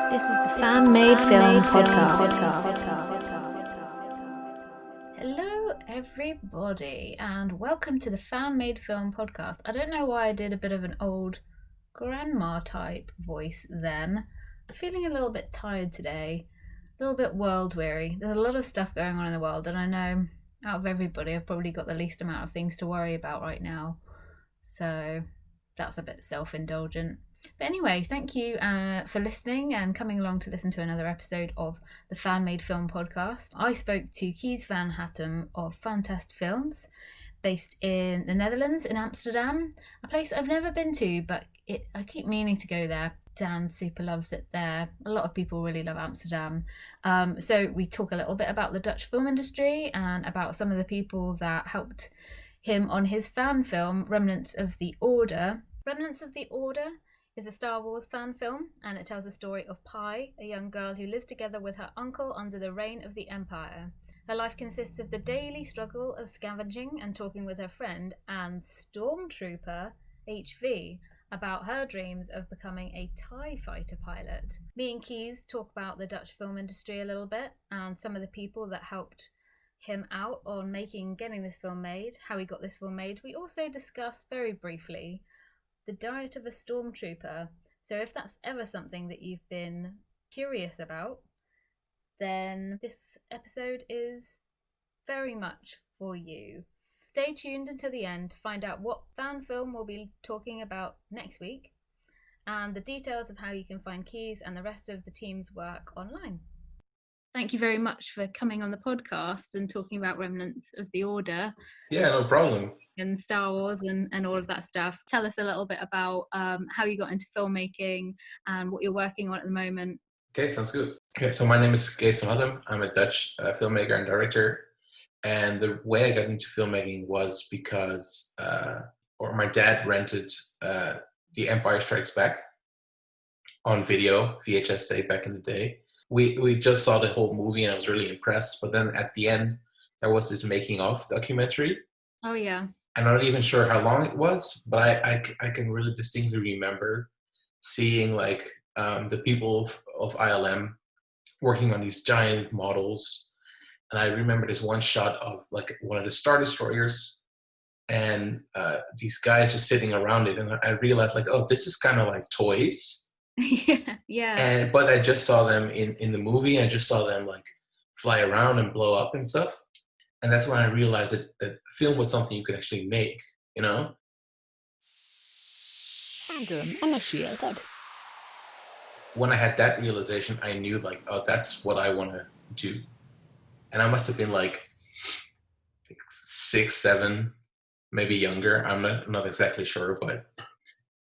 This is the FANMADE Film Podcast. Hello everybody and welcome to the FANMADE Film Podcast. I don't know why I did a bit of an old grandma type voice then. I'm feeling a little bit tired today, a little bit world weary. There's a lot of stuff going on in the world and I know out of everybody I've probably got the least amount of things to worry about right now. So that's a bit self-indulgent. But anyway, thank you for listening and coming along to listen to another episode of the FANMADE Film Podcast. I spoke to Kees Van Hattum of Fantastic Films, based in the Netherlands, in Amsterdam, a place I've never been to, but I keep meaning to go there. Dan super loves it there. A lot of people really love Amsterdam. So we talk a little bit about the Dutch film industry and about some of the people that helped him on his fan film, Remnants of the Order. Remnants of the Order is a Star Wars fan film, and it tells the story of Pi, a young girl who lives together with her uncle under the reign of the Empire. Her life consists of the daily struggle of scavenging and talking with her friend and Stormtrooper HV about her dreams of becoming a TIE fighter pilot. Me and Kees talk about the Dutch film industry a little bit and some of the people that helped him out on getting this film made, how he got this film made. We also discuss very briefly the diet of a stormtrooper. So if that's ever something that you've been curious about, then this episode is very much for you. Stay tuned until the end to find out what fan film we'll be talking about next week and the details of how you can find Kees and the rest of the team's work online. Thank you very much for coming on the podcast and talking about Remnants of the Order. Yeah, no problem. And Star Wars and all of that stuff. Tell us a little bit about how you got into filmmaking and what you're working on at the moment. Okay, sounds good. Okay, so my name is Kees Van Hattum. I'm a Dutch filmmaker and director. And the way I got into filmmaking was because, my dad rented The Empire Strikes Back on video, VHS tape back in the day. We just saw the whole movie and I was really impressed. But then at the end, there was this making of documentary. Oh, yeah. I'm not even sure how long it was, but I can really distinctly remember seeing the people of ILM working on these giant models. And I remember this one shot of one of the Star Destroyers and these guys just sitting around it. And I realized this is kind of like toys. Yeah. But I just saw them in the movie. I just saw them fly around and blow up and stuff. And that's when I realized that film was something you could actually make, you know? Fandom initiated. When I had that realization, I knew that's what I want to do. And I must have been 6, 7, maybe younger. I'm not exactly sure, but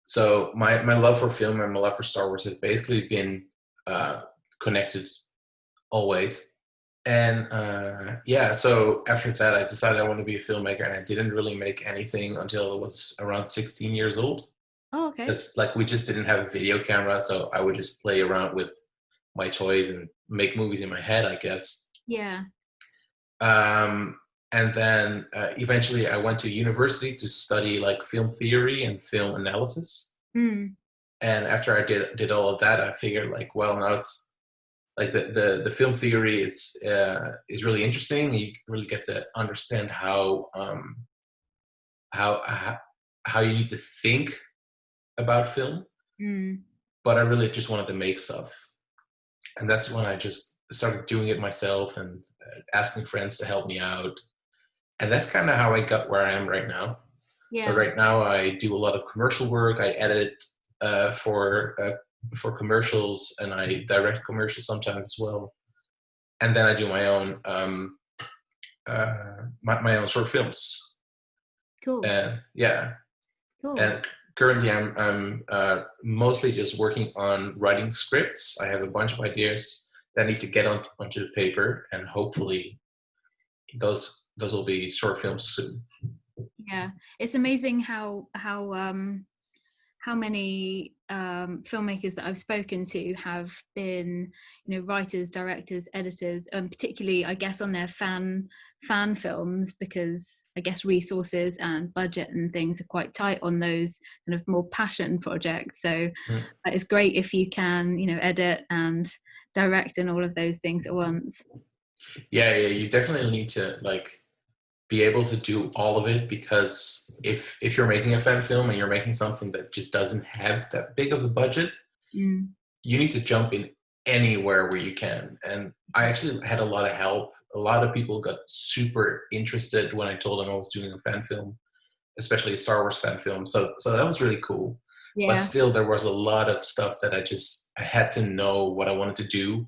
so my love for film and my love for Star Wars has basically been connected always. And so after that, I decided I wanted to be a filmmaker, and I didn't really make anything until I was around 16 years old. Oh, okay. Because we just didn't have a video camera, so I would just play around with my toys and make movies in my head, I guess. Yeah. And then eventually I went to university to study film theory and film analysis. Mm. And after I did all of that, I figured now it's the film theory is really interesting. You really get to understand how you need to think about film. Mm. But I really just wanted to make stuff, and that's when I just started doing it myself and asking friends to help me out. And that's kind of how I got where I am right now. Yeah. So right now I do a lot of commercial work. I edit for commercials, and I direct commercials sometimes as well. And then I do my own my own short films. Cool. Yeah. Cool. And currently I'm mostly just working on writing scripts. I have a bunch of ideas that need to get onto the paper, and hopefully those will be short films soon. Yeah, it's amazing how how many filmmakers that I've spoken to have been, writers, directors, editors, particularly, I guess, on their fan films, because I guess resources and budget and things are quite tight on those kind of more passion projects. So it's great if you can, edit and direct and all of those things at once. Yeah, you definitely need to be able to do all of it, because if you're making a fan film and you're making something that just doesn't have that big of a budget, you need to jump in anywhere where you can. And I actually had a lot of help. A lot of people got super interested when I told them I was doing a fan film, especially a Star Wars fan film. So that was really cool. Yeah. But still, there was a lot of stuff that I had to know what I wanted to do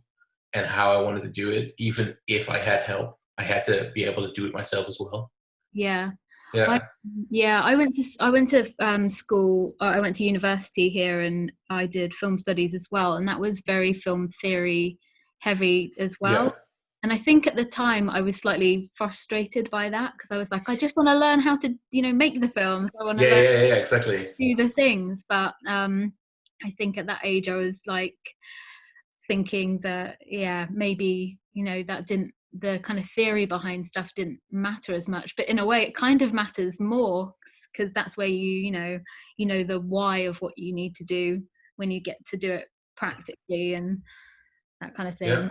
and how I wanted to do it. Even if I had help, I had to be able to do it myself as well. Yeah. Yeah. I went to school. I went to university here, and I did film studies as well. And that was very film theory heavy as well. Yeah. And I think at the time I was slightly frustrated by that, because I was like, I just want to learn how to, make the films. I want to learn exactly. do the things. But I think at that age I was like thinking that, maybe, that didn't, the kind of theory behind stuff didn't matter as much, but in a way it kind of matters more, because that's where you know the why of what you need to do when you get to do it practically and that kind of thing.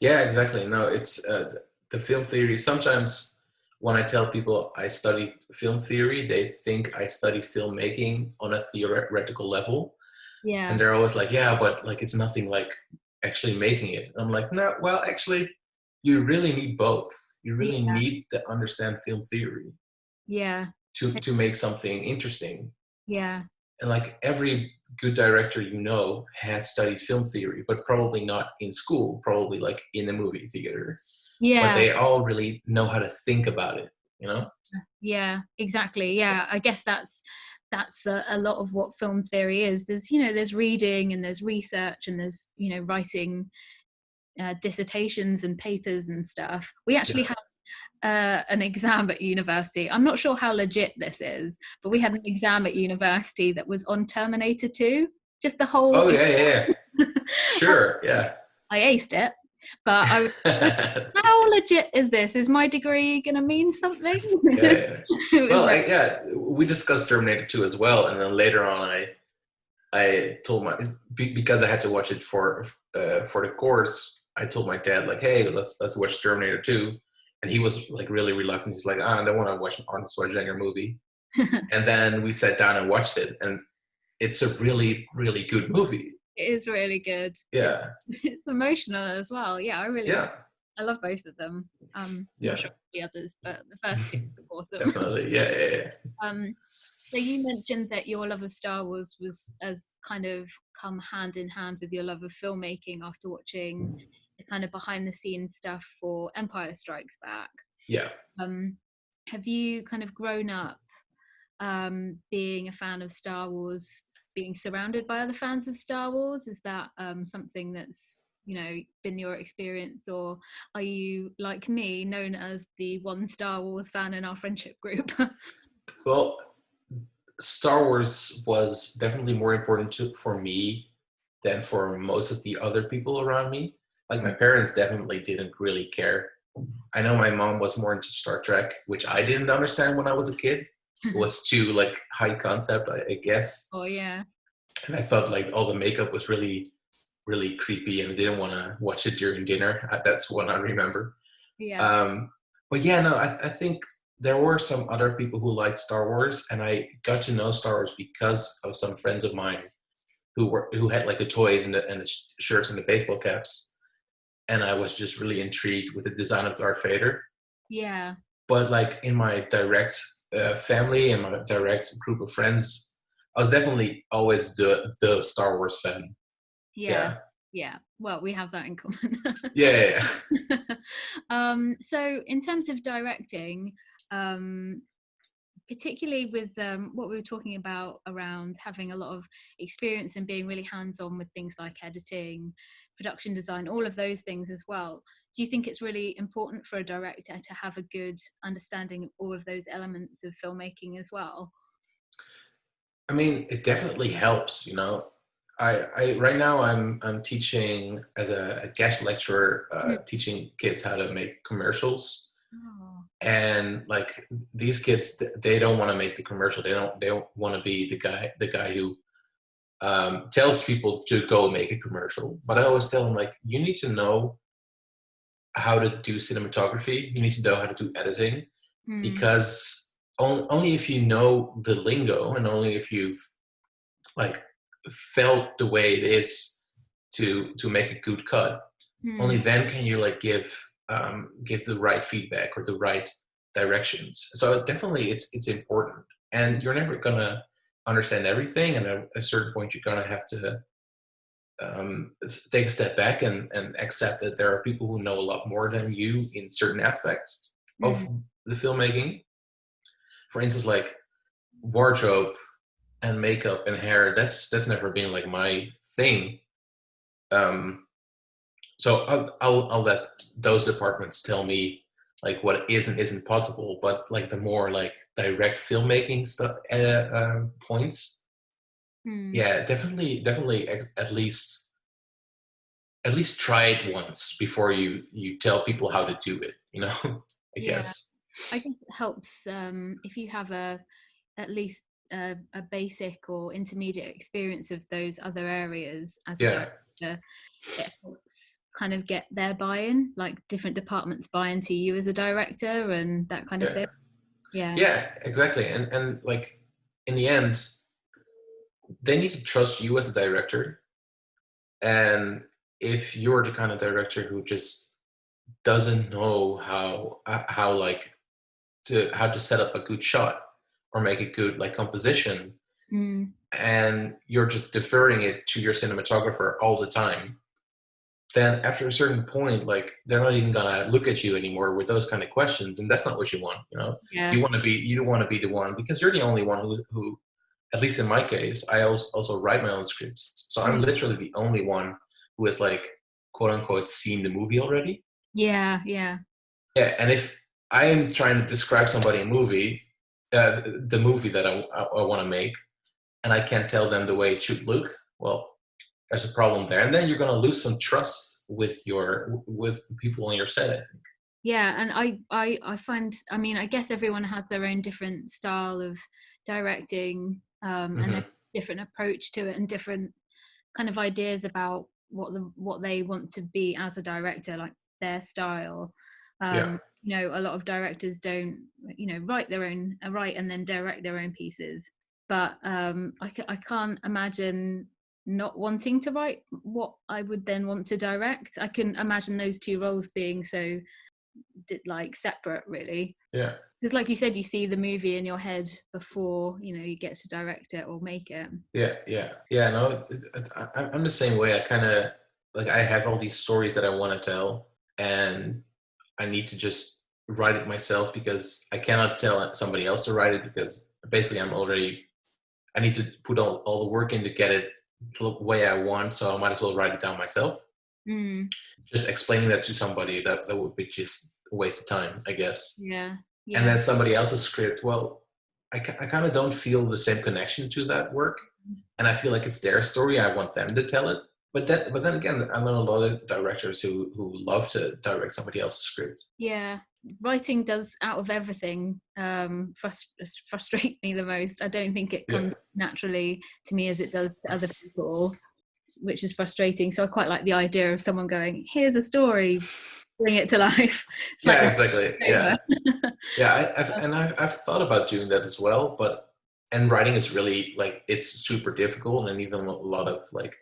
Yeah, exactly. No, it's the film theory. Sometimes when I tell people I study film theory, they think I study filmmaking on a theoretical level. Yeah. And they're always like, yeah, but it's nothing like actually making it. And I'm like, no, well, actually, you really need both. You really need to understand film theory. Yeah. To make something interesting. Yeah. And every good director has studied film theory, but probably not in school, probably in a movie theater. Yeah. But they all really know how to think about it, Yeah, exactly. Yeah, I guess that's a lot of what film theory is. There's reading and there's research and there's writing dissertations and papers and stuff. We actually had an exam at university. I'm not sure how legit this is, but we had an exam at university that was on Terminator 2. Just the whole. Oh yeah. Sure, yeah. I aced it, but I was like, how legit is this? Is my degree gonna mean something? Yeah. Well, we discussed Terminator 2 as well, and then later on, I told because I had to watch it for the course. I told my dad hey, let's watch Terminator 2, and he was really reluctant. He's like, I don't want to watch an Arnold Schwarzenegger movie. And then we sat down and watched it, and it's a really, really good movie. It is really good. Yeah. It's emotional as well. Yeah, I love both of them. Not sure the others, but the first two are awesome. Definitely, yeah. So you mentioned that your love of Star Wars has kind of come hand in hand with your love of filmmaking after watching the kind of behind the scenes stuff for Empire Strikes Back. Yeah. Have you kind of grown up being a fan of Star Wars, being surrounded by other fans of Star Wars? Is that something that's been your experience, or are you like me, known as the one Star Wars fan in our friendship group? Well, Star Wars was definitely more important for me than for most of the other people around me. My parents definitely didn't really care. I know my mom was more into Star Trek, which I didn't understand when I was a kid. It was too high concept, I guess. Oh yeah. And I thought all the makeup was really, really creepy, and I didn't want to watch it during dinner. That's what I remember. Yeah. But yeah, no, I think there were some other people who liked Star Wars, and I got to know Star Wars because of some friends of mine who had the toys and the shirts and the baseball caps, and I was just really intrigued with the design of Darth Vader. Yeah. But in my direct family and my direct group of friends, I was definitely always the Star Wars fan. Yeah. Well, we have that in common. Yeah. So in terms of directing, particularly with what we were talking about around having a lot of experience and being really hands-on with things like editing, production design, all of those things as well, do you think it's really important for a director to have a good understanding of all of those elements of filmmaking as well? I mean, it definitely helps, you know. I right now I'm teaching as a guest lecturer, teaching kids how to make commercials. Oh. And like these kids, they don't want to make the commercial. They don't want to be the guy who tells people to go make a commercial. But I always tell them, like, you need to know how to do cinematography. You need to know how to do editing, because only if you know the lingo, and only if you've like felt the way it is to make a good cut, only then can you like give the right feedback or the right directions. So definitely it's important, and you're never gonna understand everything, and at a certain point you're gonna have to take a step back and accept that there are people who know a lot more than you in certain aspects of the filmmaking. For instance, like wardrobe and makeup and hair, that's never been like my thing. So I'll let those departments tell me like what is and isn't possible. But like the more like direct filmmaking stuff points, yeah, definitely at least try it once before you tell people how to do it. You know, I Yeah, guess. I think it helps if you have at least a basic or intermediate experience of those other areas as a Yeah, director. It helps kind of get their buy-in, like different departments buy into you as a director and that kind of yeah, thing. Yeah. yeah, exactly. And like in the end, they need to trust you as a director. And if you're the kind of director who just doesn't know how like to set up a good shot or make a good like composition, Mm. and you're just deferring it to your cinematographer all the time, then after a certain point, like they're not even gonna look at you anymore with those kind of questions, and that's not what you want. You know, Yeah. you don't want to be the one, because you're the only one who at least in my case, I also write my own scripts, so I'm literally the only one who has like quote unquote seen the movie already. Yeah. Yeah. Yeah, and if I am trying to describe somebody a movie, the movie that I want to make, and I can't tell them the way it should look, well, there's a problem there, and then you're going to lose some trust with the people on your set, I think. Yeah, and I find, I mean, I guess everyone has their own different style of directing, and Hmm. a different approach to it, and different kind of ideas about what they want to be as a director, like their style. Yeah, You know, a lot of directors don't, you know, write and then direct their own pieces. But I can't imagine not wanting to write what I would then want to direct. I can imagine those two roles being so like separate, really. yeah, Because like you said, you see the movie in your head before, you know, you get to direct it or make it. yeah. No, I'm the same way. I kind of like I have all these stories that I want to tell, and I need to just write it myself, because I cannot tell somebody else to write it, because basically I need to put all the work in to get it the way I want, so I might as well write it down myself. Mm, Just explaining that to somebody, that would be just a waste of time, I guess. yeah, And yeah. then somebody else's script, well, I kind of don't feel the same connection to that work, and I feel like it's their story. I want them to tell it. But then again, I know a lot of directors who love to direct somebody else's script. Yeah, writing does, out of everything, frustrate me the most. I don't think it Yeah, comes naturally to me as it does to other people, which is frustrating. So I quite like the idea of someone going, "Here's a story, bring it to life." It's like yeah, my exactly. Yeah, over. yeah. I've thought about doing that as well, but and writing is really like it's super difficult, and even a lot of like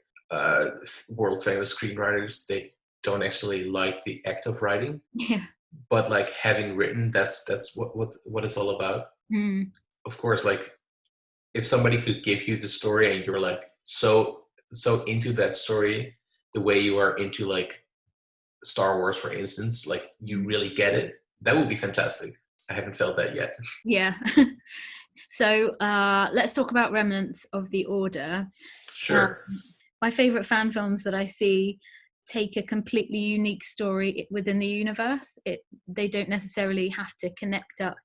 world famous screenwriters, they don't actually like the act of writing, Yeah. but like having written, that's what it's all about. Mm. Of course, like if somebody could give you the story and you're like so into that story the way you are into like Star Wars, for instance, like you really get it, that would be fantastic. I haven't felt that yet. Yeah. So let's talk about Remnants of the Order. Um, Sure. my favorite fan films that I see take a completely unique story within the universe. They don't necessarily have to connect up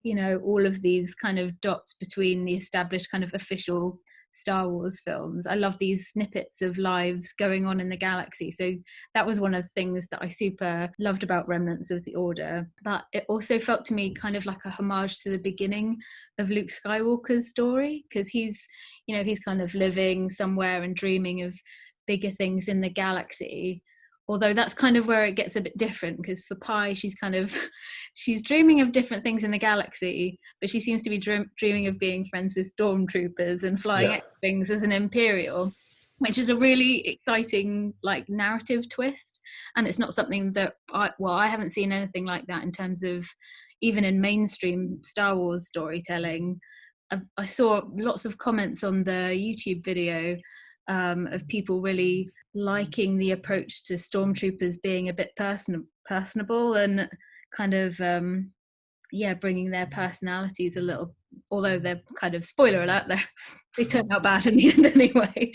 all of these kind of dots between the established kind of official Star Wars films. I love these snippets of lives going on in the galaxy. So that was one of the things that I super loved about Remnants of the Order. But it also felt to me kind of like a homage to the beginning of Luke Skywalker's story, because he's kind of living somewhere and dreaming of bigger things in the galaxy. Although that's kind of where it gets a bit different, because for Pi, she's dreaming of different things in the galaxy, but she seems to be dreaming of being friends with stormtroopers and flying X-Wings as an Imperial, which is a really exciting narrative twist. And it's not something that I haven't seen anything like that in terms of even in mainstream Star Wars storytelling. I saw lots of comments on the YouTube video of people really liking the approach to stormtroopers being a bit personable and kind of bringing their personalities a little, although they're kind of, spoiler alert, they turn out bad in the end anyway.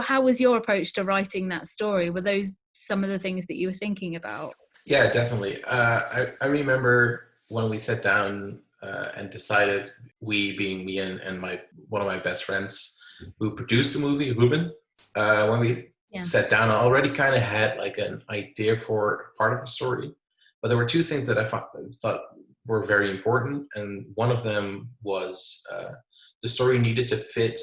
How was your approach to writing that story? Were those some of the things that you were thinking about? Yeah, definitely. I remember when we sat down and decided, we being me and one of my best friends who produced the movie, Ruben, when we sat down, I already kind of had an idea for part of the story, but there were two things that I thought were very important, and one of them was the story needed to fit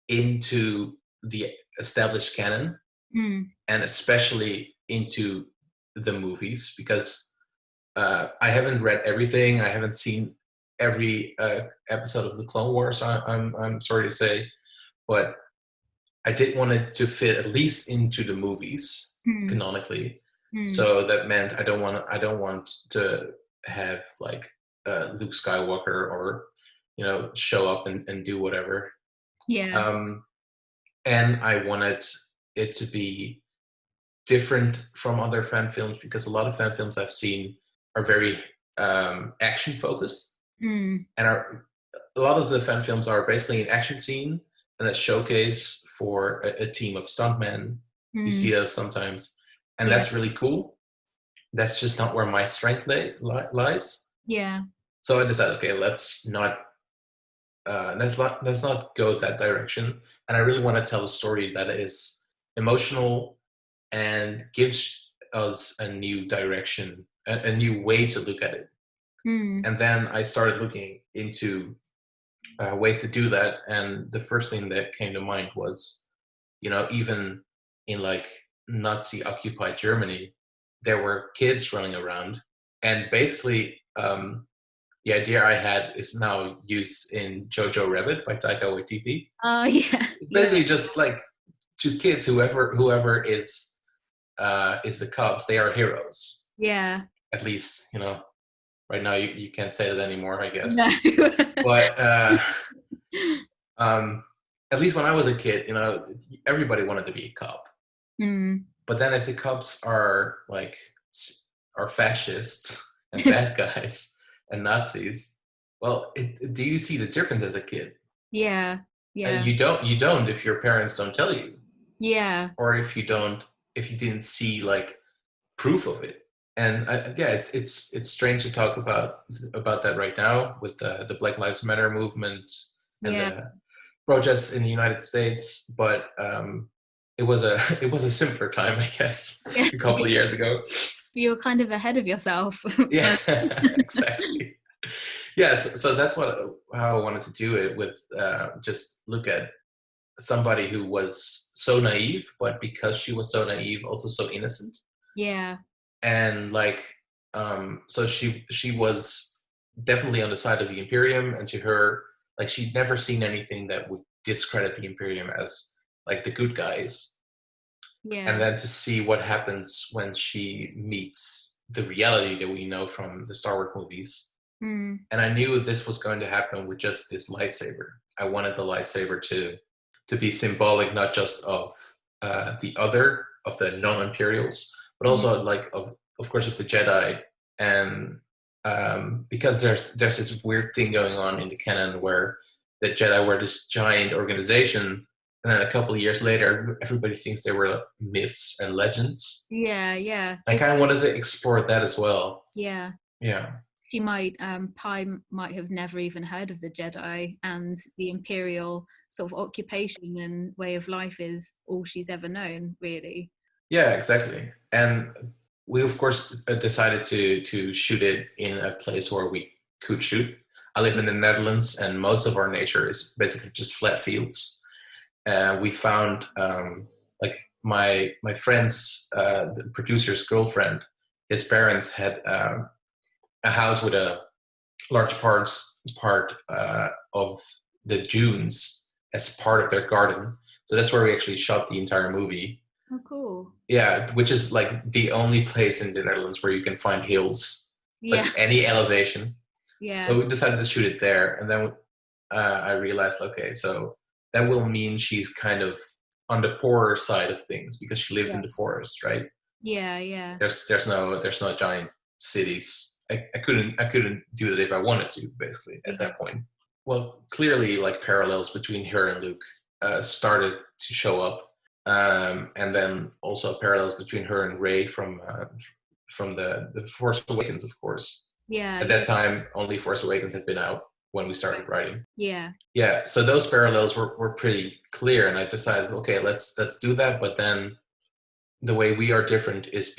into the established canon, and especially into the movies, because I haven't read everything. I haven't seen every episode of the Clone Wars, I'm sorry to say, but I did want it to fit at least into the movies canonically. So that meant I don't want to have Luke Skywalker or show up and do whatever. And I wanted it to be different from other fan films, because a lot of fan films I've seen are very action focused, and a lot of the fan films are basically an action scene and a showcase for a team of stuntmen. You see those sometimes, and that's really cool. That's just not where my strength lies. So I decided, okay, let's not go that direction. And I really want to tell a story that is emotional and gives us a new direction, a new way to look at it. And then I started looking into ways to do that, and the first thing that came to mind was, even in Nazi occupied Germany, there were kids running around, and basically the idea I had is now used in Jojo Rabbit by Taika Waititi. It's basically just two kids, whoever is the Cubs, they are heroes. At least right now you can't say that anymore, I guess. No. But at least when I was a kid, everybody wanted to be a Cub. But then if the Cubs are fascists and bad guys and Nazis, well, do you see the difference as a kid? You don't if your parents don't tell you. Or if you didn't see proof of it. And it's strange to talk about that right now with the Black Lives Matter movement and the protests in the United States, but it was a simpler time, I guess, a couple of years ago. You were kind of ahead of yourself. Yeah, exactly. So that's how I wanted to do it, with just look at somebody who was so naive, but because she was so naive, also so innocent. And so she was definitely on the side of the Imperium, and to her, she'd never seen anything that would discredit the Imperium as the good guys. And then to see what happens when she meets the reality that we know from the Star Wars movies. And I knew this was going to happen with just this lightsaber. I wanted the lightsaber to be symbolic, not just of the non-Imperials, but also of course of the Jedi. And because there's this weird thing going on in the canon where the Jedi were this giant organization, and then a couple of years later, everybody thinks they were myths and legends. I kind of wanted to explore that as well. Pi might have never even heard of the Jedi, and the Imperial sort of occupation and way of life is all she's ever known, really. Yeah, exactly. And we, of course, decided to shoot it in a place where we could shoot. I live in the Netherlands, and most of our nature is basically just flat fields. We found like my friend's the producer's girlfriend. His parents had a house with a large part of the dunes as part of their garden. So that's where we actually shot the entire movie. Oh, cool. Yeah, which is like the only place in the Netherlands where you can find hills, Yeah. like any elevation. Yeah. So we decided to shoot it there, and then I realized, okay, so that will mean she's kind of on the poorer side of things because she lives in the forest, right? Yeah. There's no giant cities. I couldn't do that if I wanted to, basically, at that point. Well, clearly, like parallels between her and Luke started to show up. And then also parallels between her and Rey from the Force Awakens, of course. Yeah. At that time, only Force Awakens had been out when we started writing. Yeah. Yeah. So those parallels were pretty clear, and I decided, okay, let's do that. But then the way we are different is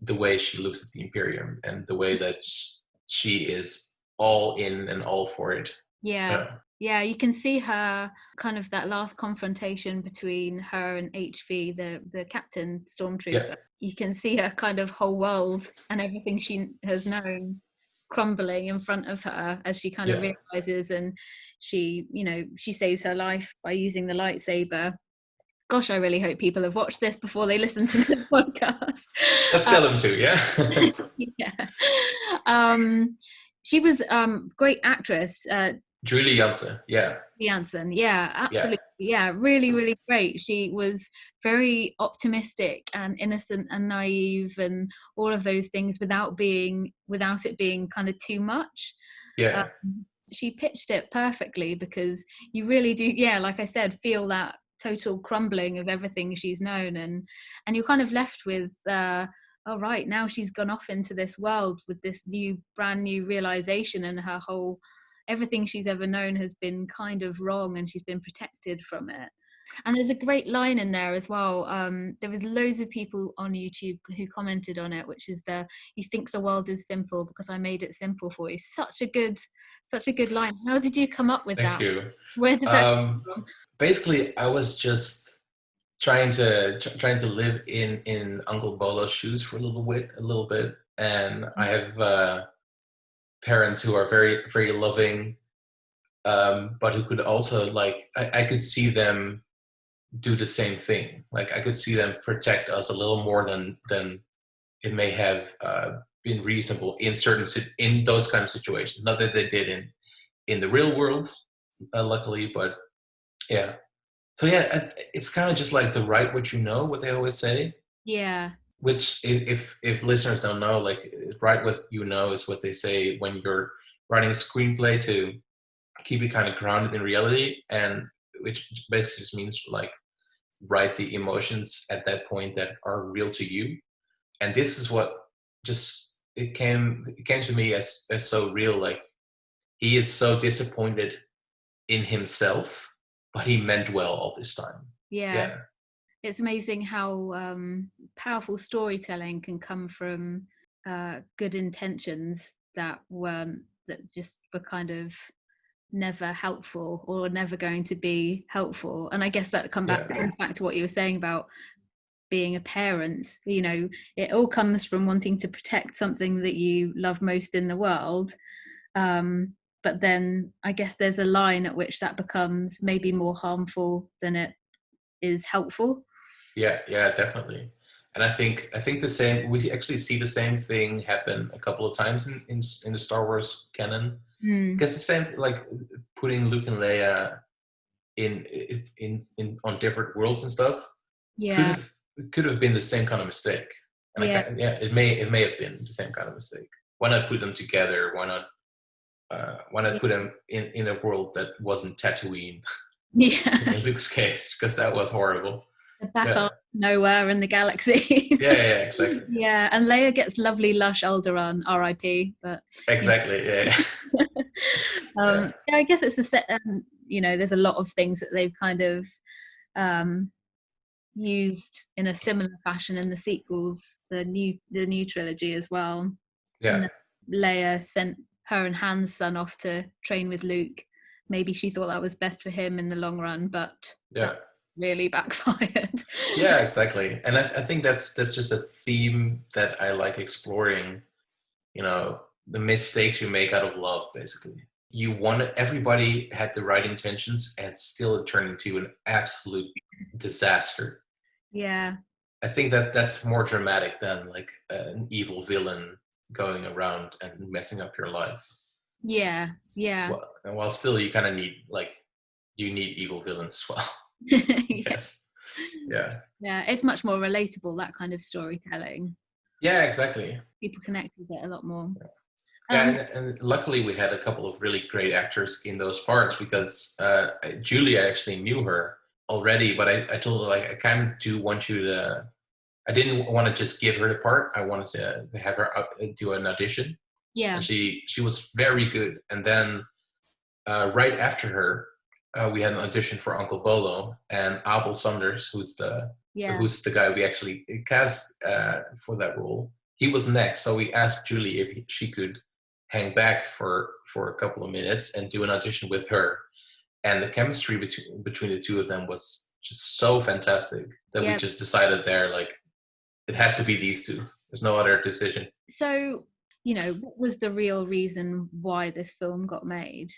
the way she looks at the Imperium and the way that she is all in and all for it. Yeah, you can see her kind of that last confrontation between her and HV, the captain stormtrooper. Yeah. You can see her kind of whole world and everything she has known crumbling in front of her as she kind of realizes, and she saves her life by using the lightsaber. Gosh, I really hope people have watched this before they listen to the podcast. Let's tell them to, yeah. Yeah. She was great actress. Julie Janssen, yeah. Janssen, yeah, absolutely. Yeah, really, really great. She was very optimistic and innocent and naive and all of those things without it being kind of too much. Yeah. She pitched it perfectly because you really do, like I said, feel that total crumbling of everything she's known, and you're kind of left with oh right, now she's gone off into this world with this brand new realization, and her whole everything she's ever known has been kind of wrong, and she's been protected from it. And there's a great line in there as well. There was loads of people on YouTube who commented on it, which is you think the world is simple because I made it simple for you. Such a good line. How did you come up with that? Thank you. Where did that come from? Basically, I was just trying to live in Uncle Bolo's shoes for a little bit, and I have parents who are very, very loving, but who could also, like, I could see them do the same thing. Like, I could see them protect us a little more than it may have been reasonable in those kind of situations. Not that they did in the real world, luckily, but yeah. So yeah, it's kind of just like the write what you know, what they always say. Yeah. Which, if listeners don't know, like, write what you know is what they say when you're writing a screenplay to keep it kind of grounded in reality, and which basically just means like write the emotions at that point that are real to you. And this is what just it came to me as so real. Like, he is so disappointed in himself, but he meant well all this time. Yeah. It's amazing how powerful storytelling can come from good intentions that just were kind of never helpful or never going to be helpful. And I guess that comes back to what you were saying about being a parent. It all comes from wanting to protect something that you love most in the world. But then I guess there's a line at which that becomes maybe more harmful than it is helpful. Yeah, definitely. And I think the same. We actually see the same thing happen a couple of times in the Star Wars canon. Because the same, like putting Luke and Leia in on different worlds and stuff. Yeah, could have been the same kind of mistake. And it may have been the same kind of mistake. Why not put them together? Why not put them in a world that wasn't Tatooine? Yeah. In Luke's case, because that was horrible. back Yeah. on nowhere in the galaxy. Yeah, exactly. Yeah, and Leia gets lovely lush Alderaan, R.I.P. But Exactly. Yeah. Yeah. yeah, I guess it's the set. There's a lot of things that they've kind of um, used in a similar fashion in the sequels, the new trilogy as well. Yeah. And then Leia sent her and Han's son off to train with Luke. Maybe she thought that was best for him in the long run, but Yeah. that really backfired. Yeah, exactly. And I think that's just a theme that I like exploring. The mistakes you make out of love, basically. Everybody had the right intentions, and still it turned into an absolute disaster. Yeah. I think that's more dramatic than like an evil villain going around and messing up your life. Yeah. While still you kind of need you need evil villains as well. Yes. Yeah. Yeah, it's much more relatable, that kind of storytelling. Yeah, exactly. People connect with it a lot more. Yeah, and luckily we had a couple of really great actors in those parts, because Julie, I actually knew her already, but I told her, like, I kind of do want you to. I didn't want to just give her the part. I wanted to have her do an audition. Yeah. And she was very good. And then right after her, we had an audition for Uncle Bolo, and Abel Sanders, who's the guy we actually cast for that role. He was next, so we asked Julie if she could hang back for a couple of minutes and do an audition with her. And the chemistry between the two of them was just so fantastic that we just decided there, like, it has to be these two. There's no other decision. So, what was the real reason why this film got made?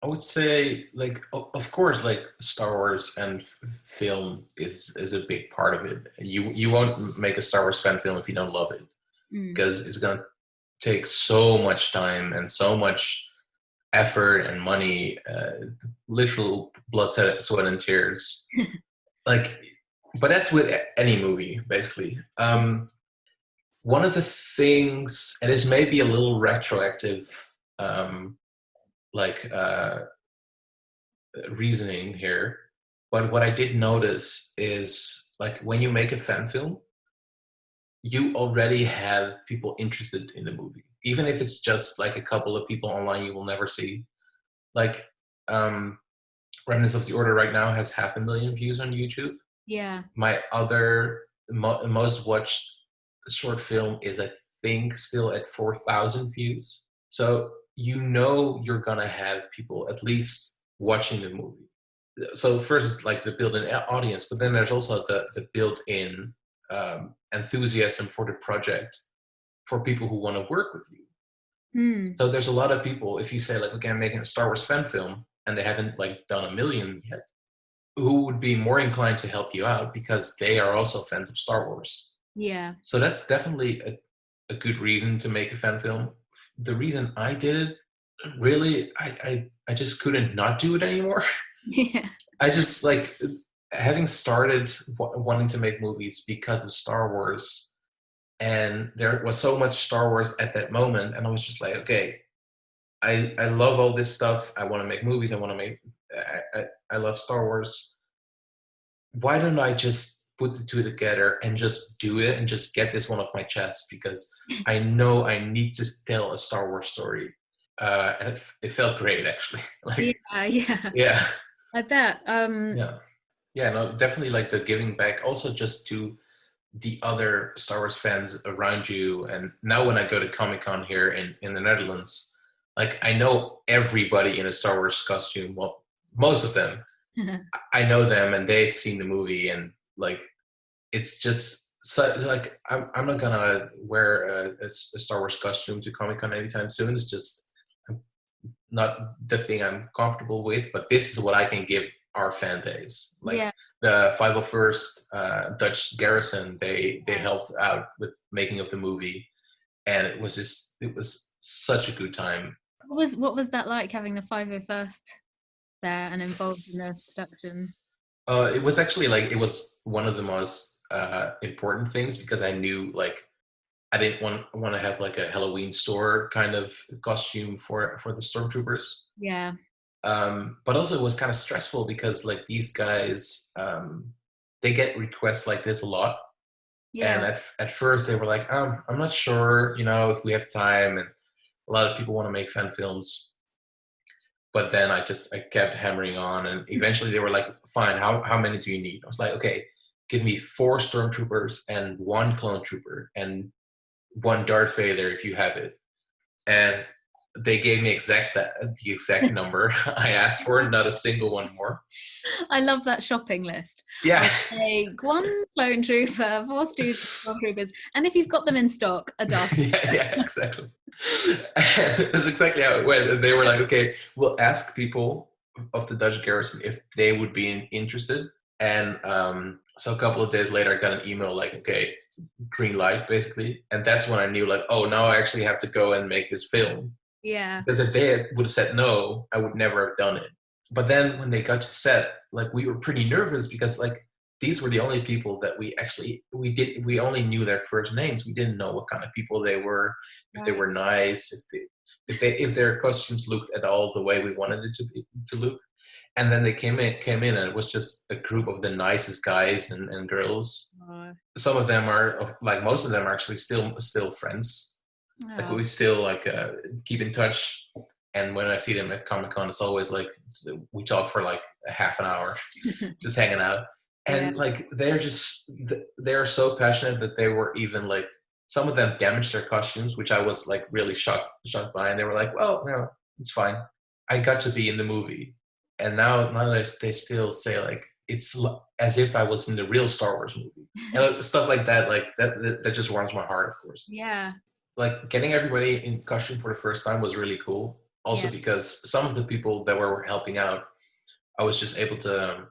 I would say, like, of course, like, Star Wars and film is a big part of it. You won't make a Star Wars fan film if you don't love it, because it's gonna take so much time and so much effort and money, literal blood, sweat, and tears. But that's with any movie, basically. One of the things, and this may be a little retroactive, reasoning here, but what I did notice is, like, when you make a fan film, you already have people interested in the movie, even if it's just like a couple of people online you will never see. Like, Remnants of the Order right now has 500,000 views on YouTube. Yeah. My other most watched short film is, I think, still at 4,000 views. So you're gonna have people at least watching the movie. So first it's like the built-in audience, but then there's also the built-in enthusiasm for the project, for people who want to work with you. So there's a lot of people, if you say, like, okay, I'm making a Star Wars fan film, and they haven't, like, done 1 million yet, who would be more inclined to help you out because they are also fans of Star Wars. Yeah. So that's definitely a good reason to make a fan film. The reason I did it, really, I just couldn't not do it anymore. Yeah. I just, like, having started wanting to make movies because of Star Wars, and there was so much Star Wars at that moment, and I was just like, okay, I love all this stuff. I want to make movies. I love Star Wars. Why don't I just put the two together and just do it and just get this one off my chest? Because I know I need to tell a Star Wars story. And it felt great, actually. Yeah. I bet. Yeah, no, definitely, like, the giving back, also just to the other Star Wars fans around you. And now when I go to Comic-Con here in the Netherlands, like, I know everybody in a Star Wars costume. Well, most of them. I know them, and they've seen the movie, and, like, it's just so, like, I'm not gonna wear a Star Wars costume to Comic-Con anytime soon. It's just not the thing I'm comfortable with, but this is what I can give our fan base. Like, the 501st Dutch Garrison, they helped out with making of the movie, and it was such a good time. What was that like, having the 501st there and involved in the production? It was actually, like, it was one of the most important things, because I knew, like, I didn't want to have, like, a Halloween store kind of costume for the stormtroopers. Yeah. But also it was kind of stressful because, like, these guys, they get requests like this a lot. And Yeah. at first they were like, I'm not sure, if we have time, and a lot of people want to make fan films. But then I kept hammering on, and eventually they were like, fine, how many do you need? I was like, okay, give me 4 stormtroopers and 1 clone trooper and 1 Darth Vader if you have it. And they gave me the exact number I asked for, not a single one more. I love that shopping list. Yeah. I'll take 1 clone trooper, 4 stormtroopers, and if you've got them in stock, a Darth. yeah, exactly. That's exactly how it went. And they were like, okay, we'll ask people of the Dutch Garrison if they would be interested. And so a couple of days later, I got an email like, okay, green light, basically. And that's when I knew, like, oh, now I actually have to go and make this film. Yeah. Because if they would have said no, I would never have done it. But then when they got to set, like, we were pretty nervous because, like, these were the only people that we only knew their first names. We didn't know what kind of people they were, if they were nice, if their costumes looked at all the way we wanted it to look. And then they came in, and it was just a group of the nicest guys and girls. Some of them are, like, most of them are actually still friends. Like, we still keep in touch. And when I see them at Comic-Con, it's always like we talk for like a half an hour, just hanging out. And like they're so passionate that they were even like, some of them damaged their costumes, which I was like really shocked by. And they were like, well, no, it's fine. I got to be in the movie. And now they still say like, it's as if I was in the real Star Wars movie. And stuff like that, like that just warms my heart, of course. Yeah. Like, getting everybody in costume for the first time was really cool. Also, because some of the people that were helping out, I was just able to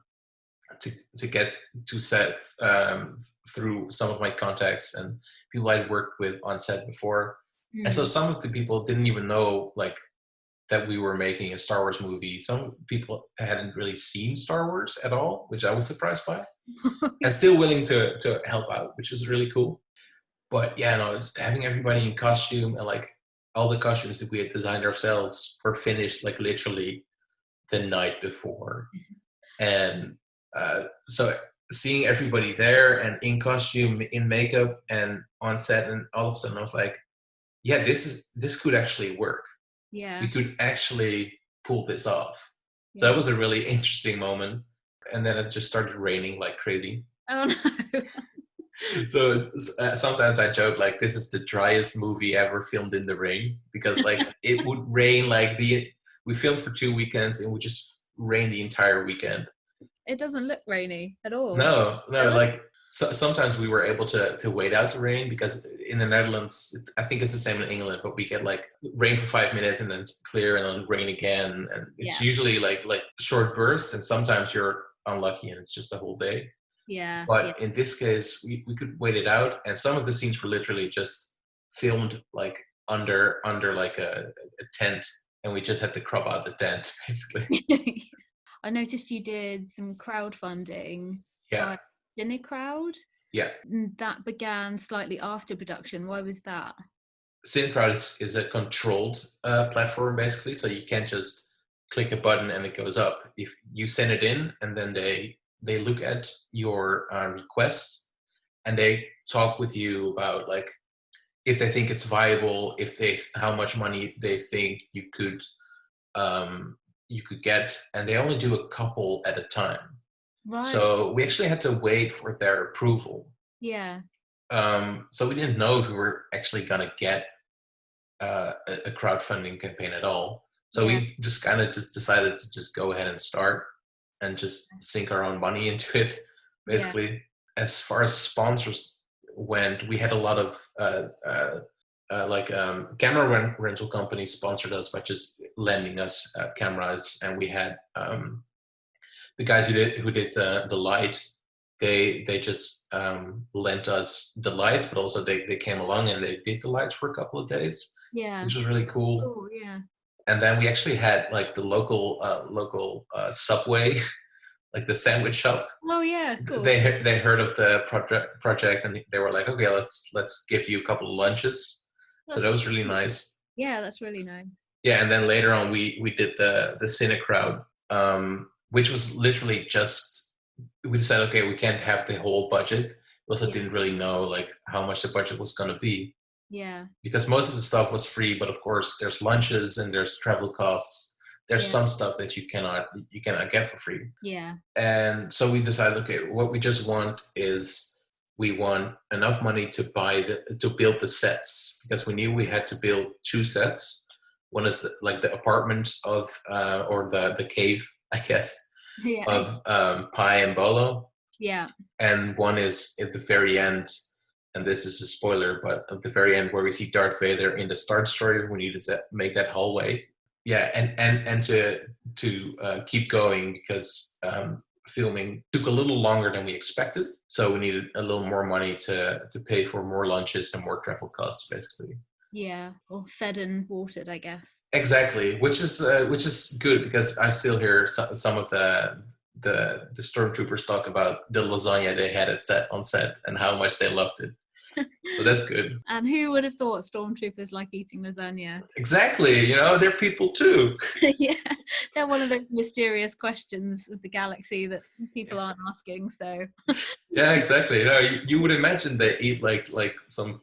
get to set through some of my contacts and people I'd worked with on set before. And so some of the people didn't even know like that we were making a Star Wars movie. Some people hadn't really seen Star Wars at all, which I was surprised by, and still willing to help out, which was really cool. But yeah, no, it's having everybody in costume, and like all the costumes that we had designed ourselves were finished like literally the night before. And so seeing everybody there and in costume, in makeup, and on set, and all of a sudden I was like, yeah, this could actually work. Yeah. We could actually pull this off. So that was a really interesting moment. And then it just started raining like crazy. Oh no. So sometimes I joke like, this is the driest movie ever filmed in the rain, because like it would rain like we filmed for 2 weekends and it would just rain the entire weekend. It doesn't look rainy at all. No, like sometimes we were able to wait out the rain, because in the Netherlands, I think it's the same in England, but we get like rain for 5 minutes and then it's clear and then rain again. And it's usually like short bursts, and sometimes you're unlucky and it's just a whole day. Yeah. But in this case, we could wait it out, and some of the scenes were literally just filmed like under like a tent, and we just had to crop out the tent basically. I noticed you did some crowdfunding. Yeah. CineCrowd. Yeah. That began slightly after production. Why was that? CineCrowd is a controlled platform basically, so you can't just click a button and it goes up. If you send it in, and then they look at your request, and they talk with you about like if they think it's viable, how much money they think you could get, and they only do a couple at a time. Right. So we actually had to wait for their approval. Yeah. So we didn't know if we were actually gonna get a crowdfunding campaign at all. So we just kind of decided to just go ahead and start and just sink our own money into it, basically. Yeah. As far as sponsors went, we had a lot of camera rental companies sponsored us by just lending us cameras, and we had the guys who did the lights. They just lent us the lights, but also they came along and they did the lights for a couple of days. Yeah, which was really cool. Cool, yeah. And then we actually had like the local Subway, like the sandwich shop. Oh yeah, cool. They heard of the project and they were like, okay, let's give you a couple of lunches. So that was really nice. Yeah, that's really nice. Yeah, and then later on we did the CineCrowd, which was literally just we decided, okay, we can't have the whole budget. We also Yeah. didn't really know like how much the budget was going to be, Yeah. because most of the stuff was free, but of course there's lunches and there's travel costs. There's Yeah. some stuff that you cannot get for free. Yeah. And so we decided, okay, what we just want is we want enough money to to build the sets, because we knew we had to build two sets. One is the apartment of or the cave, I guess, Yeah. of Pi and Bolo, Yeah. and one is at the very end. And this is a spoiler, but at the very end where we see Darth Vader in the start story, we needed to make that hallway. Yeah, and to keep going, because filming took a little longer than we expected, so we needed a little more money to pay for more lunches and more travel costs, basically. Yeah, or fed and watered, I guess. Exactly, which is good, because I still hear some of the stormtroopers talk about the lasagna they had on set and how much they loved it. So that's good. And who would have thought stormtroopers like eating lasagna? Exactly, they're people too. Yeah, they're one of those mysterious questions of the galaxy that people aren't asking. So Yeah, exactly. You would imagine they eat like some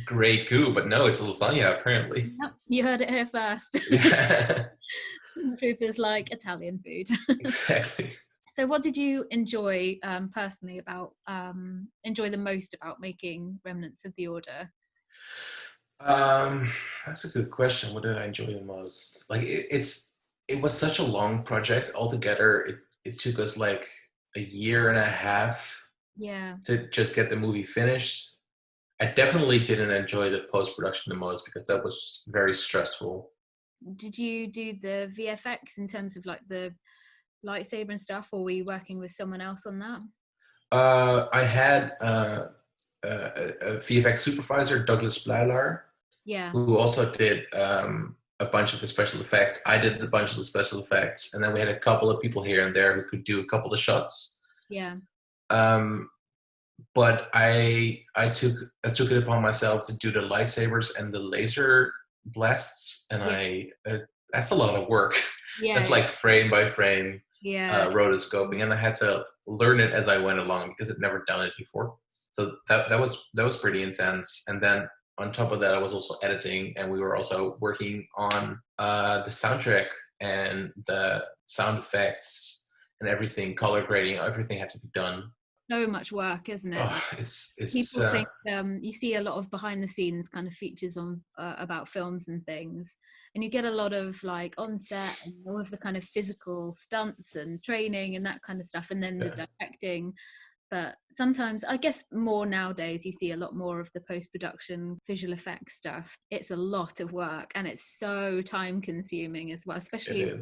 gray goo, but no, it's lasagna apparently. yep, you heard it here first. Yeah, Stormtroopers like Italian food. exactly. So what did you enjoy personally enjoy the most about making Remnants of the Order? That's a good question. What did I enjoy the most? Like it was such a long project altogether. It took us like a year and a half Yeah. to just get the movie finished. I definitely didn't enjoy the post-production the most, because that was just very stressful. Did you do the VFX in terms of like the lightsaber and stuff, or were you working with someone else on that? I had a VFX supervisor, Douglas Bleilar, Yeah. who also did a bunch of the special effects. I did a bunch of the special effects, and then we had a couple of people here and there who could do a couple of shots. Yeah. But I took it upon myself to do the lightsabers and the laser blasts, and that's a lot of work. Yeah. That's like frame by frame rotoscoping, and I had to learn it as I went along, because I'd never done it before. So that was pretty intense. And then on top of that, I was also editing, and we were also working on the soundtrack and the sound effects and everything, color grading. Everything had to be done. So much work, isn't it? Oh, it's people think you see a lot of behind the scenes kind of features on about films and things, and you get a lot of like on set and all of the kind of physical stunts and training and that kind of stuff, and then the directing. But sometimes, I guess more nowadays, you see a lot more of the post-production visual effects stuff. It's a lot of work, and it's so time-consuming as well, especially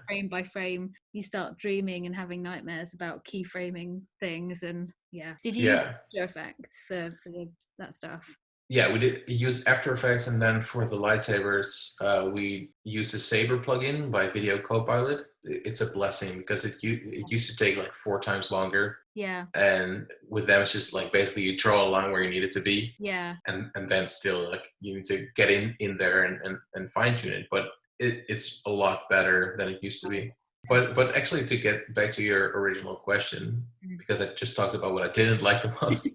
frame by frame. You start dreaming and having nightmares about keyframing things, and Did you use After Effects for that stuff? Yeah, we did use After Effects, and then for the lightsabers, we used a Saber plugin by Video Copilot. It's a blessing, because it used to take like 4 times longer. Yeah. And with them, it's just like basically you draw a line where you need it to be. Yeah. And then still like you need to get in there and fine tune it. But it's a lot better than it used to be. But actually, to get back to your original question, because I just talked about what I didn't like the most,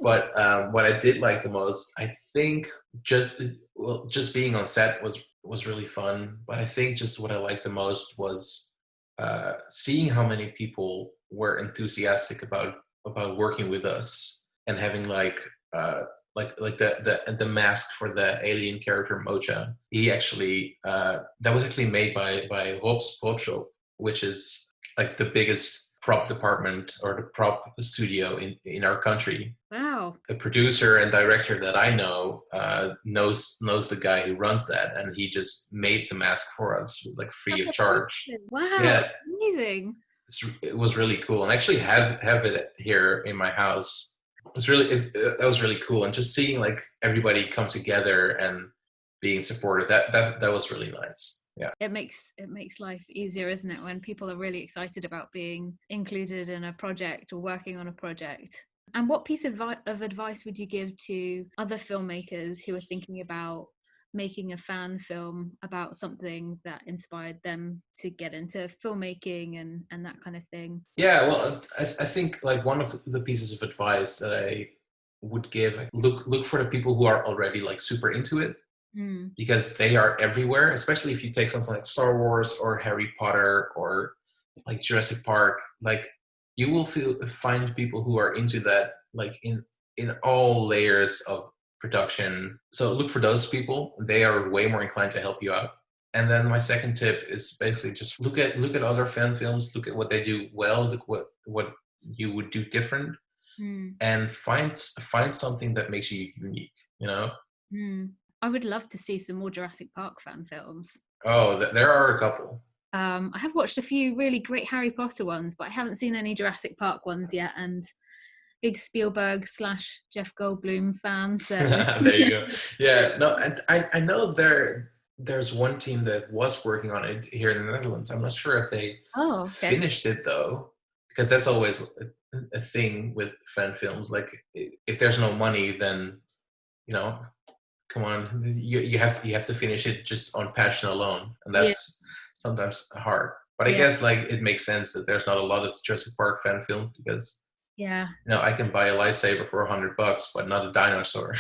but what I did like the most, I think just being on set was really fun. But I think just what I liked the most was seeing how many people were enthusiastic about working with us, and having like the mask for the alien character Mocha. He actually that was actually made by Rob's Prop Shop, which is like the biggest prop department or the prop studio in our country. Wow. The producer and director that I know knows the guy who runs that, and he just made the mask for us, like free of charge. Wow. Yeah. Amazing. It was really cool, and actually have it here in my house. That was really cool, and just seeing like everybody come together and being supportive, that was really nice. Yeah, it makes life easier, isn't it, when people are really excited about being included in a project or working on a project. And what piece of advice would you give to other filmmakers who are thinking about making a fan film about something that inspired them to get into filmmaking and that kind of thing? Yeah, well, I think like one of the pieces of advice that I would give, like, look for the people who are already like super into it, Mm. because they are everywhere. Especially if you take something like Star Wars or Harry Potter or like Jurassic Park, like you will find people who are into that, like in all layers of production. So look for those people. They are way more inclined to help you out. And then my second tip is basically just look at other fan films, look at what they do well, look what you would do different, Mm. and find something that makes you unique. You know? Mm. I would love to see some more Jurassic Park fan films. Oh, there are a couple. I have watched a few really great Harry Potter ones, but I haven't seen any Jurassic Park ones yet. And big Spielberg / Jeff Goldblum fan, so There you go. Yeah, no, and I know there's one team that was working on it here in the Netherlands. I'm not sure if they oh, okay. finished it though, because that's always a thing with fan films. Like if there's no money, then you know, come on, you have to finish it just on passion alone, and Yeah, that's sometimes hard. But I yeah, guess like it makes sense that there's not a lot of Jurassic Park fan films because yeah. I can buy a lightsaber for $100, but not a dinosaur.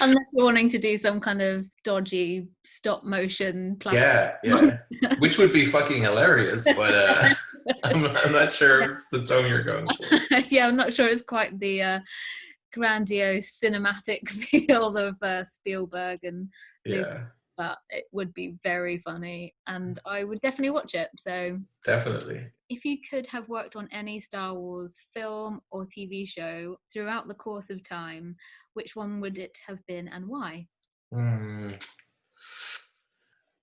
Unless you're wanting to do some kind of dodgy stop motion plastic. Yeah, which would be fucking hilarious, but I'm not sure if it's the tone you're going for. Yeah, I'm not sure it's quite the grandiose cinematic feel of Spielberg and Lucas, Yeah, but it would be very funny, and I would definitely watch it. So, definitely. if you could have worked on any Star Wars film or TV show throughout the course of time, which one would it have been and why? Hmm.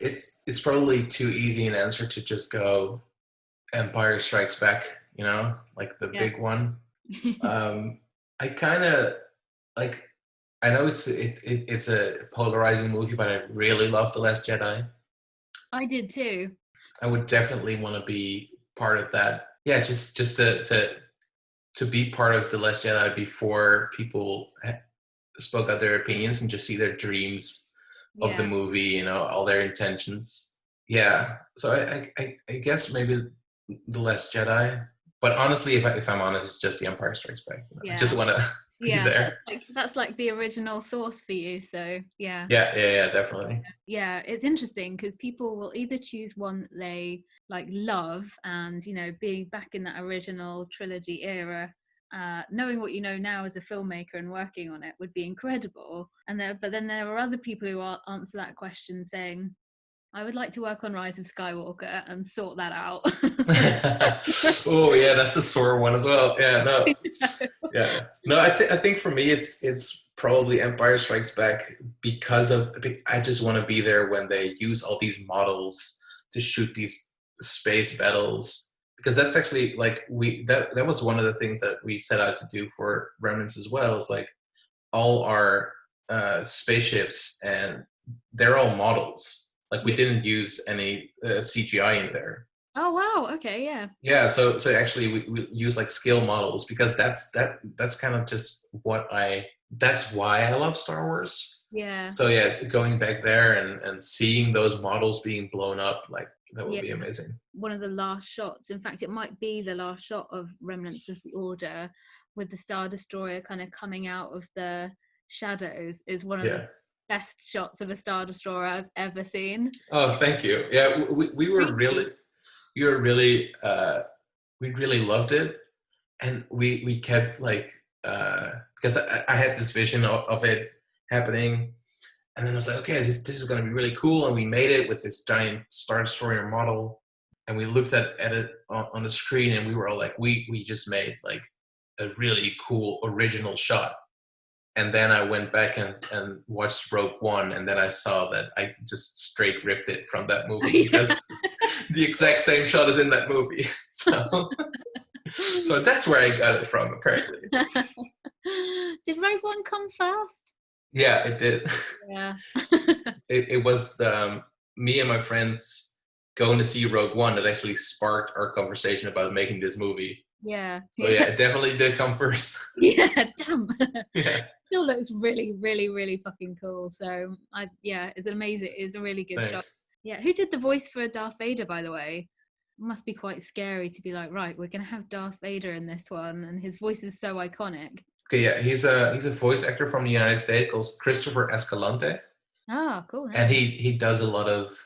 It's probably too easy an answer to just go Empire Strikes Back, like the Yeah. big one. I kind of like. I know it's a polarizing movie, but I really love The Last Jedi. I did too. I would definitely want to be part of that. Yeah, just to be part of The Last Jedi before people spoke out their opinions and just see their dreams of the Yeah. movie, all their intentions. Yeah, so I guess maybe The Last Jedi. But honestly, if I'm honest, it's just The Empire Strikes Back. I Yeah. just want to be Yeah, there. that's like the original source for you. So yeah. Yeah, definitely. Yeah, it's interesting because people will either choose one that they like love and being back in that original trilogy era, knowing what you know now as a filmmaker and working on it would be incredible. But then there are other people who answer that question saying, I would like to work on Rise of Skywalker and sort that out. Oh yeah, that's a sore one as well. Yeah, no. Yeah, no. I think for me, it's probably Empire Strikes Back because I just want to be there when they use all these models to shoot these space battles, because that's actually like that was one of the things that we set out to do for Remnants as well. Is like all our spaceships, and they're all models. Like we didn't use any CGI in there. Oh wow! Okay, yeah. Yeah, so actually we use like scale models, because that's kind of just that's why I love Star Wars. Yeah. So yeah, going back there and seeing those models being blown up, like that would be amazing. One of the last shots, in fact it might be the last shot of Remnants of the Order, with the Star Destroyer kind of coming out of the shadows, is one of the best shots of a Star Destroyer I've ever seen. Oh, thank you. Yeah, we were really we really loved it, and we kept like because I had this vision of it happening, and then I was like, okay, this is going to be really cool, and we made it with this giant Star Destroyer model, and we looked at it on the screen, and we were all like, we just made like a really cool original shot. And then I went back and watched Rogue One, and then I saw that I just straight ripped it from that movie because the exact same shot is in that movie. So that's where I got it from, apparently. Did Rogue One come first? Yeah, it did. Yeah. It was me and my friends going to see Rogue One that actually sparked our conversation about making this movie. Yeah. So yeah, it definitely did come first. Yeah, damn. Yeah, Still looks really, really, really fucking cool. So it's amazing. It's a really good shot. thanks. Yeah. Who did the voice for Darth Vader, by the way? It must be quite scary to be like, right, we're gonna have Darth Vader in this one, and his voice is so iconic. Okay, yeah, he's a voice actor from the United States called Christopher Escalante, Oh, cool. and Nice. he does a lot of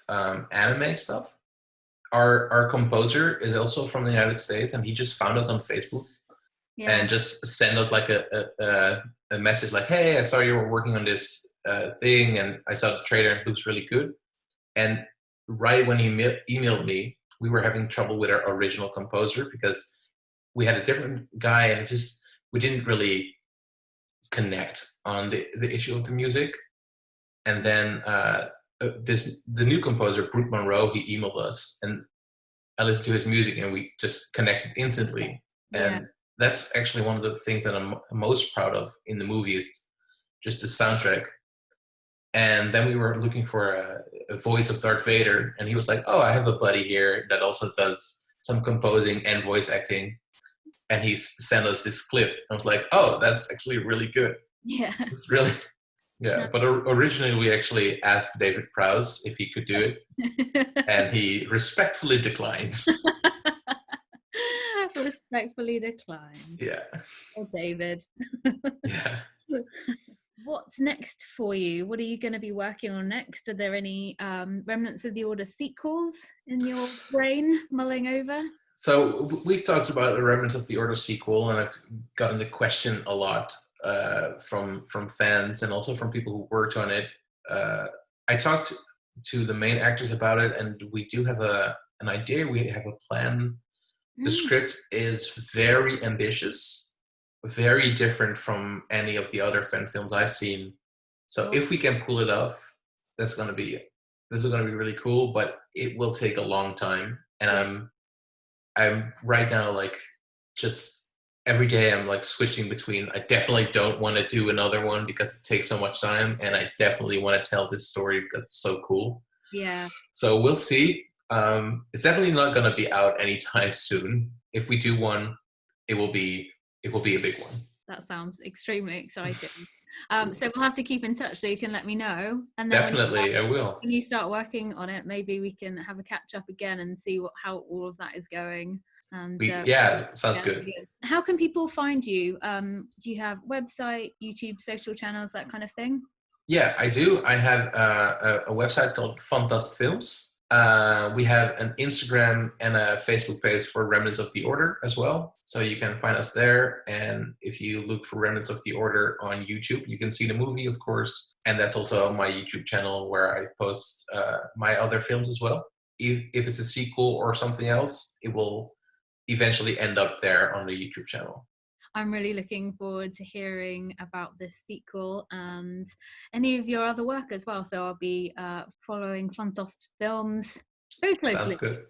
anime stuff. Our composer is also from the United States, and he just found us on Facebook Yeah. and just sent us like a message like, "Hey, I saw you were working on this thing, and I saw the trailer, and it looks really good." And right when he emailed me, we were having trouble with our original composer because we had a different guy, and just we didn't really connect on the issue of the music. And then the new composer, Brooke Monroe, he emailed us, and I listened to his music, and we just connected instantly. Yeah. And that's actually one of the things that I'm most proud of in the movie is just the soundtrack. And then we were looking for a voice of Darth Vader, and he was like, "Oh, I have a buddy here that also does some composing and voice acting," and he sent us this clip. I was like, "Oh, that's actually really good. Yeah. It's really." Yeah, but originally we actually asked David Prowse if he could do it, and he respectfully declined. Respectfully declined. Yeah, Oh, David. yeah. What's next for you? What are you going to be working on next? Are there any Remnants of the Order sequels in your brain mulling over? So we've talked about a Remnants of the Order sequel, and I've gotten the question a lot from fans and also from people who worked on it. I talked to the main actors about it, and we do have an idea. We have a plan. The script is very ambitious, very different from any of the other fan films I've seen. So if we can pull it off, this is going to be really cool. But it will take a long time, and I'm right now like just every day I'm like switching between I definitely don't want to do another one because it takes so much time, and I definitely want to tell this story because it's so cool. Yeah. So we'll see. It's definitely not going to be out anytime soon. If we do one, it will be a big one. That sounds extremely exciting. So we'll have to keep in touch so you can let me know. And then Definitely, I will. When you start working on it, maybe we can have a catch up again and see how all of that is going. And sounds good. How can people find you? Do you have website, YouTube, social channels, that kind of thing? Yeah, I do. I have a website called Fantast Films. We have an Instagram and a Facebook page for Remnants of the Order as well. So you can find us there. And if you look for Remnants of the Order on YouTube, you can see the movie, of course. And that's also on my YouTube channel where I post my other films as well. If it's a sequel or something else, it will eventually end up there on the YouTube channel. I'm really looking forward to hearing about this sequel and any of your other work as well. So I'll be following Fantast Films very closely. Sounds good.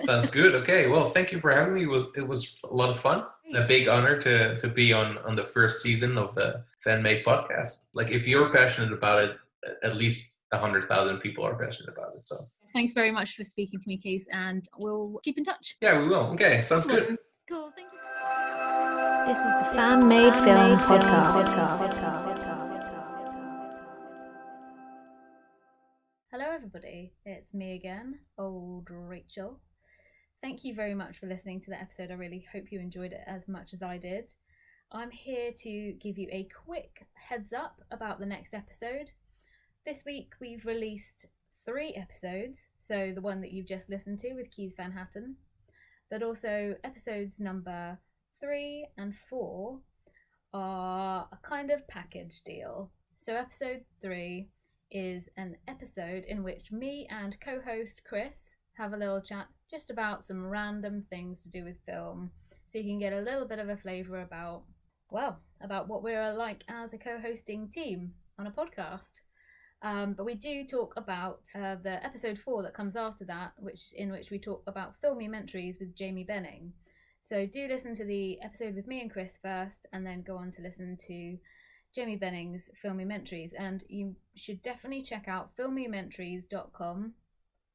Sounds good. Okay. Well, thank you for having me. It was a lot of fun. A big honor to be on the first season of the FANMADE podcast. Like, if you're passionate about it, at least 100,000 people are passionate about it. So thanks very much for speaking to me, Kees, and we'll keep in touch. Yeah, we will. Okay. Sounds good. Cool. Thank you. This is the FANMADE Film Podcast. Hello everybody, it's me again, old Rachel. Thank you very much for listening to the episode. I really hope you enjoyed it as much as I did. I'm here to give you a quick heads up about the next episode. This week we've released 3 episodes, so the one that you've just listened to with Kees Van Hattum, but also episodes number 3 and 4 are a kind of package deal. So episode 3 is an episode in which me and co-host Chris have a little chat just about some random things to do with film, so you can get a little bit of a flavour about what we're like as a co-hosting team on a podcast. But we do talk about the episode 4 that comes after that, in which we talk about filmumentaries with Jamie Benning. So do listen to the episode with me and Chris first, and then go on to listen to Jamie Benning's filmumentaries. And you should definitely check out filmumentaries.com.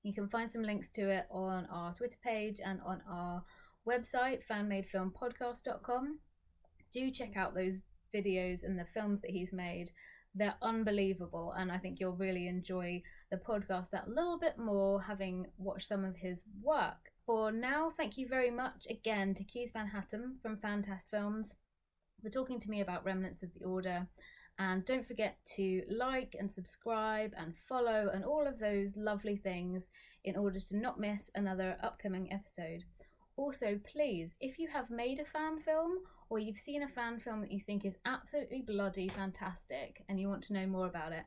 You can find some links to it on our Twitter page and on our website, fanmadefilmpodcast.com. Do check out those videos and the films that he's made. They're unbelievable, and I think you'll really enjoy the podcast that little bit more, having watched some of his work. For now, thank you very much again to Kees Van Hattum from Fantastic Films for talking to me about Remnants of the Order. And don't forget to like and subscribe and follow and all of those lovely things in order to not miss another upcoming episode. Also, please, if you have made a fan film or you've seen a fan film that you think is absolutely bloody fantastic and you want to know more about it,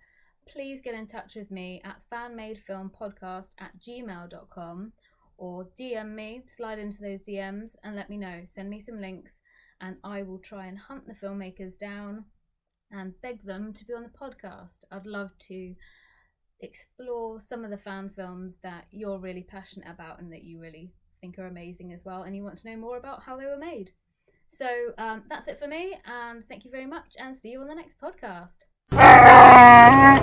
please get in touch with me at fanmadefilmpodcast@gmail.com or DM me, slide into those DMs and let me know. Send me some links and I will try and hunt the filmmakers down and beg them to be on the podcast. I'd love to explore some of the fan films that you're really passionate about and that you really think are amazing as well, and you want to know more about how they were made. So that's it for me, and thank you very much, and see you on the next podcast.